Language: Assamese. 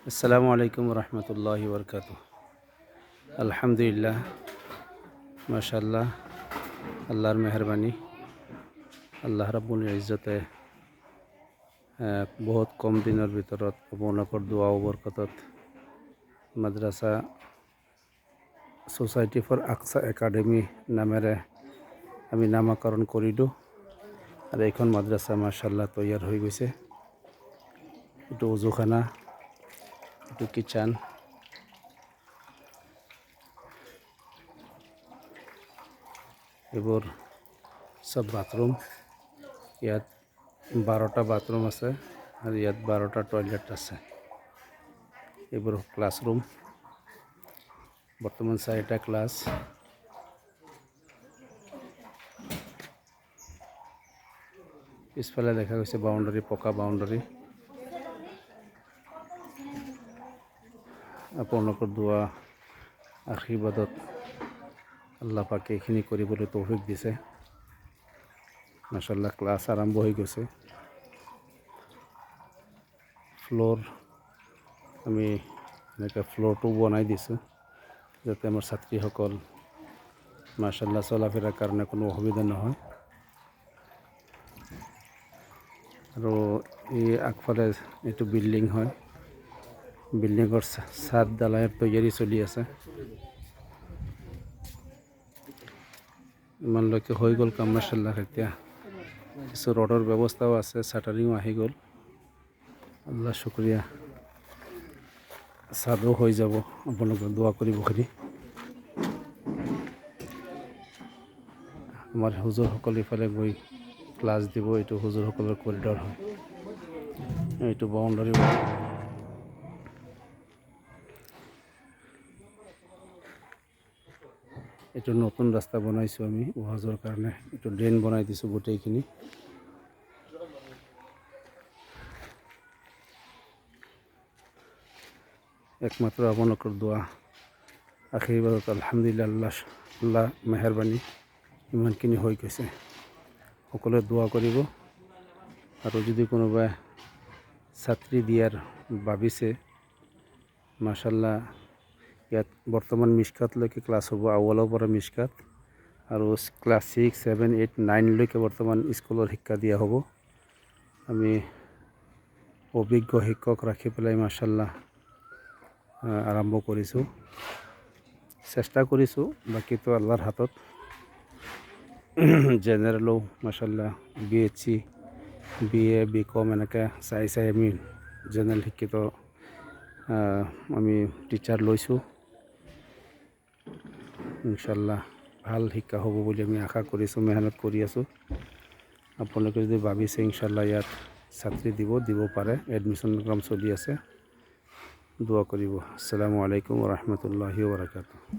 আসসালামু আলাইকুম ৰহমতুল্লাহি বৰকাতু। আলহামদুলিল্লাহ, মাশাআল্লাহ, আল্লাহৰ মেহৰবানি। আল্লাহ ৰাব্বুল ইজ্জতে বহুত কম দিনেৰ ভিতৰত আপোনালোকৰ দোৱা ও বৰকতত মাদ্ৰাছা সোসাইটি ফৰ আকসা একাডেমি নামেৰে আমি নামাকৰণ কৰিলোঁ আৰু এইখন মাদ্ৰাছা মাশাআল্লাহ তৈয়াৰ হৈ গৈছে। এইটো উজুখানা, এইটো কিচেন, এইবোৰ সব বাথৰুম। ইয়াত 12টা বাথৰুম আছে আৰু ইয়াত 12টা টয়লেট আছে। এইবোৰ ক্লাছৰুম। বৰ্তমান 4টা ক্লাছ। পিছফালে দেখা গৈছে বাউণ্ডাৰী, পকা বাউণ্ডাৰী। আপোনালোকৰ দোৱা আশীৰ্বাদত আল্লাহ পাকে এইখিনি কৰিবলৈ তৌফিক দিছে। মাশাআল্লাহ, ক্লাছ আৰম্ভ হৈ গৈছে। ফ্লোৰ আমি এনেকৈ ফ্লোৰটো বনাই দিছোঁ যাতে আমাৰ ছাত্ৰীসকল মাশাআল্লাহ চলাফেৰাৰ কাৰণে কোনো অসুবিধা নহয়। আৰু এই আগফালে এইটো বিল্ডিং হয়। বিল্ডিঙৰ ছাদ ঢালাইৰ তৈয়াৰী চলি আছে। ইমানলৈকে হৈ গ'ল কাম মাশাআল্লাহ। এতিয়া কিছু ৰডৰ ব্যৱস্থাও আছে, শাটাৰিঙো আহি গ'ল। আল্লাহ শুক্ৰিয়া। ছাদো হৈ যাব, আপোনালোকে দোৱা কৰিবখিনি। আমাৰ হুজুৰসকল ইফালে গৈ ক্লাছ দিব। এইটো হুজুৰসকলৰ কৰিডৰ হয়। এইটো বাউণ্ডাৰী। এইটো নতুন ৰাস্তা বনাইছোঁ আমি অহা যোৱাৰ কাৰণে। এইটো ড্ৰেইন বনাই দিছোঁ গোটেইখিনি। একমাত্ৰ আপোনালোকৰ দোৱা আশীৰ্বাদত আলহামদুলিল্লাহ, আল্লাহ মেহৰবানী ইমানখিনি হৈ গৈছে। সকলোৱে দোৱা কৰিব। আৰু যদি কোনোবাই ছাত্ৰী দিয়াৰ ভাবিছে, মাশাআল্লাহ, ইয়াত বৰ্তমান মিছকাতলৈকে ক্লাছ হ'ব। আউৱালৰ পৰা মিছকাত আৰু ক্লাছ 6, 7, 8, 9লৈকে বৰ্তমান স্কুলৰ শিক্ষা দিয়া হ'ব। আমি অভিজ্ঞ শিক্ষক ৰাখি পেলাই মাশাআল্লাহ আৰম্ভ কৰিছোঁ। চেষ্টা কৰিছোঁ, বাকীটো আল্লাহৰ হাতত। জেনেৰেলো মাশাআল্লাহ BHC, BA, BCom এনেকৈ চাই আমি জেনেৰেল শিক্ষিত আমি টিচাৰ লৈছোঁ। ইনশাআল্লাহ ভাল শিক্ষা হ'ব বুলি আমি আশা কৰিছোঁ, মেহনত কৰি আছোঁ। আপোনালোকে যদি ভাবিছে ইনশাআল্লাহ ইয়াত ছাত্ৰী দিব পাৰে। এডমিশ্যন কাম চলি আছে। দোয়া কৰিব। আসসালামু আলাইকুম ৰহমতুল্লাহি ওয়া বাৰাকাতুহু।